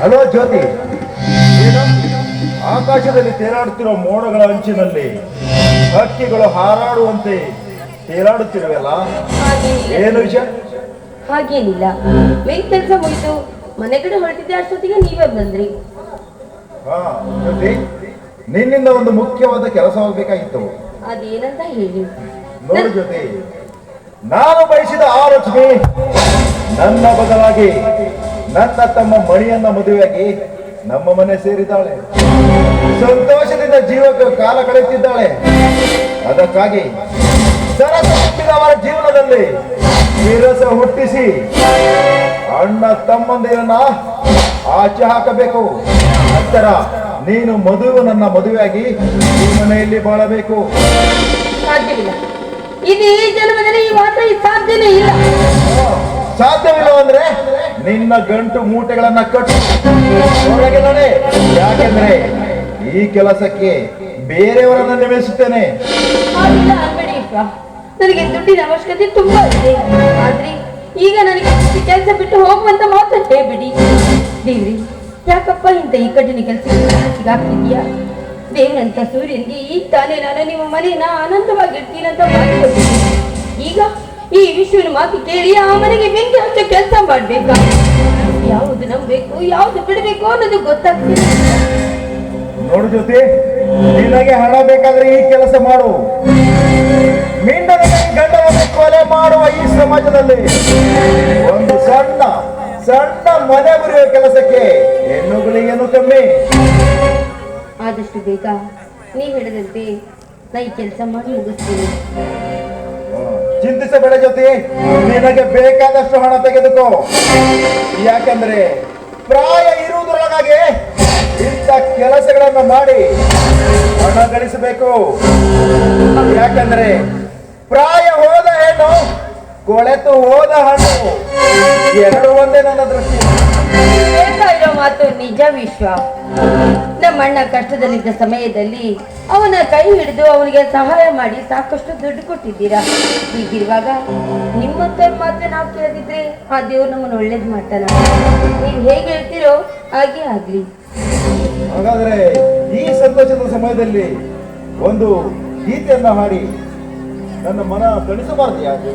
Hello ಜ್ಯೋತಿ, ಏನು ಆಕಾಶದಲ್ಲಿ ತೇಲಾಡುತ್ತಿರುವ ಮೋಡಗಳ ಅಂಚಿನಲ್ಲಿ ಹಕ್ಕಿಗಳು ಹಾರಾಡುವಂತೆ ತೇಲಾಡುತ್ತಿರುವಲ್ಲ, ಏನು ವಿಷಯ? ಹಾಗೇನಿಲ್ಲ, ಮೇನ್ ಕೆಲಸ ಮುಗಿತು, ಮನೆ ಕಡೆ ಹೊರಟಿದ್ದೆ, ಅಷ್ಟೊತ್ತಿಗೆ ನೀವೇ ಬಂದ್ರಿ. ಹಾ ಜ್ಯೋತಿ, ನಿನ್ನಿಂದ ಒಂದು ಮುಖ್ಯವಾದ ಕೆಲಸವಾಗಬೇಕಾಗಿತ್ತು. ಅದೇನಂತ ಹೇಳಿ. ನೋಡು ಜ್ಯೋತಿ, ನಾನು ಬಯಸಿದ ಆ ಲಕ್ಷ್ಮಿ ನನ್ನ ಬದಲಾಗಿ ನನ್ನ ತಮ್ಮ ಮಣಿಯನ್ನ ಮದುವೆಯಾಗಿ ನಮ್ಮ ಮನೆ ಸೇರಿದ್ದಾಳೆ. ಸಂತೋಷದಿಂದ ಜೀವಕ್ಕೆ ಕಾಲ ಕಳೆಯುತ್ತಿದ್ದಾಳೆ. ಅದಕ್ಕಾಗಿ ಸರಸ ಹುಟ್ಟಿದವರ ಜೀವನದಲ್ಲಿ ವಿರಸ ಹುಟ್ಟಿಸಿ ಅಣ್ಣ ತಮ್ಮಂದಿರನ್ನ ಆಚೆ ಹಾಕಬೇಕು. ನಂತರ ನೀನು ನನ್ನ ಮದುವೆಯಾಗಿ ಈ ಮನೆಯಲ್ಲಿ ಬಾಳಬೇಕು. ಸಾಧ್ಯವಿಲ್ಲ, ಇದು ಈ ಜನ್ಮದಲ್ಲಿ ಈ ಮಾತ್ರ ಸಾಧ್ಯನೇ ಇಲ್ಲ. ಸಾಧ್ಯವಿಲ್ಲ ಅಂದ್ರೆ ನಿನ್ನ ಗಂಟು ಮೂಟೆಗಳನ್ನ ಕಟ್ಟು ಹೊರಗೆ ನಡೆ. ಯಾಕೆಂದ್ರೆ ಈ ಕೆಲಸಕ್ಕೆ ಬೇರೆಯವರನ್ನ ನೇಮಿಸುತ್ತೇನೆ. ಹಾಗೆಲ್ಲ ಅನ್ಬೇಡಿ ಅಪ್ಪ, ನನಗೆ ದುಡ್ಡಿನ ಅವಶ್ಯಕತೆ ತುಂಬಾ ಇದೆ. ಆದ್ರೆ ಈಗ ನನಗೆ ಕೆಲಸ ಬಿಟ್ಟು ಹೋಗುವಂತ ಮಾತ್ರ ಹೇಳ್ಬಿಡಿ. ದೇವ್ರಿ, ಯಾಕಪ್ಪ ಇಂತ ಈ ಕಠಿಣ ಕೆಲಸಕ್ಕೆ ಸಿಗಾಕ್ತಿದ್ಯಾ? ದೇವ್ರಂತ ಸೂರ್ಯನಿಗೆ ಈಗ ತಾನೇ ನಾನು ನಿಮ್ಮ ಮನೆಯನ್ನ ಆನಂದವಾಗಿರ್ತೀನಂತ ಮಾಡಿಕೊಟ್ಟಿದ್ದೀನಿ. ಈಗ ಈ ವಿಶ್ವನ ಮಾತು ಕೇಳಿ ಆ ಮನೆಗೆ ಬೆಂಕಿ ಹಚ್ಚ ಕೆಲಸ ಮಾಡ್ಬೇಕಾ? ಯಾವುದು ನಂಬಬೇಕು, ಯಾವುದು ಬಿಡಬೇಕು ಅನ್ನೋದು ಗೊತ್ತಾಗ್ತಿಲ್ಲ. ನೋಡು ಜ್ಯೋತಿ, ನಿನಗೆ ಹಣ ಬೇಕಾದ್ರೆ ಈ ಕೆಲಸ ಮಾಡು. ಮಿಂಡನಿಗೆ ಗಂಡನನ್ನು ಕೊಲೆ ಮಾಡುವ ಈ ಸಮಾಜದಲ್ಲಿ ಒಂದು ಸಣ್ಣ ಸಣ್ಣ ಮನೆ ಮುರಿಯುವ ಕೆಲಸಕ್ಕೆ ಹೆಣ್ಣುಗಳಿಗೇನು ಕಮ್ಮಿ. ಆದಷ್ಟು ಬೇಗ ನೀವು ಹೇಳಿದಂತೆ ನಾ ಈ ಕೆಲಸ ಮಾಡಿ ಮುಗಿಸ್ತೀನಿ. ಚಿಂತಿಸಬೇಡ ಜ್ಯೋತಿ, ನಿನಗೆ ಬೇಕಾದಷ್ಟು ಹಣ ತೆಗೆದುಕೋ. ಯಾಕಂದ್ರೆ ಪ್ರಾಯ ಇರುವುದರೊಳಗಾಗಿ ಇಂಥ ಕೆಲಸಗಳನ್ನು ಮಾಡಿ ಹಣ ಗಳಿಸಬೇಕು. ಯಾಕಂದ್ರೆ ಪ್ರಾಯ ಹೋದ ಹೆಣ್ಣು ಕೊಳೆತು ಹೋದ ಹಣ್ಣು ಎರಡು ಒಂದೇ ನನ್ನ ದೃಷ್ಟಿ. ಬೇಕಾಗಿರೋ ಮಾತು ನಿಜ ವಿಶ್ವ. ನಮ್ಮಣ್ಣ ಕಷ್ಟದಲ್ಲಿದ್ದ ಸಮಯದಲ್ಲಿ ಅವನ ಕೈ ಹಿಡಿದು ಅವನಿಗೆ ಸಹಾಯ ಮಾಡಿ ಸಾಕಷ್ಟು ದುಡ್ಡು ಕೊಟ್ಟಿದ್ದೀರಾ. ಹೀಗಿರುವಾಗ ನಿಮ್ಮತ್ತ ಮಾತ್ರ ನಾವು ಕೇಳಿದ್ರೆ ಆ ದೇವ್ರು ನಮ್ಮನ್ನು ಒಳ್ಳೇದು ಮಾಡ್ತಾನ. ನೀವು ಹೇಗೆ ಹೇಳ್ತೀರೋ ಹಾಗೆ ಆಗ್ಲಿ. ಹಾಗಾದ್ರೆ ಈ ಸಂತೋಷದ ಸಮಯದಲ್ಲಿ ಒಂದು ಗೀತೆಯನ್ನ ಹಾಡಿ ನನ್ನ ಮನ ತಣಿಸಬಾರದು. ಯಾಕೆ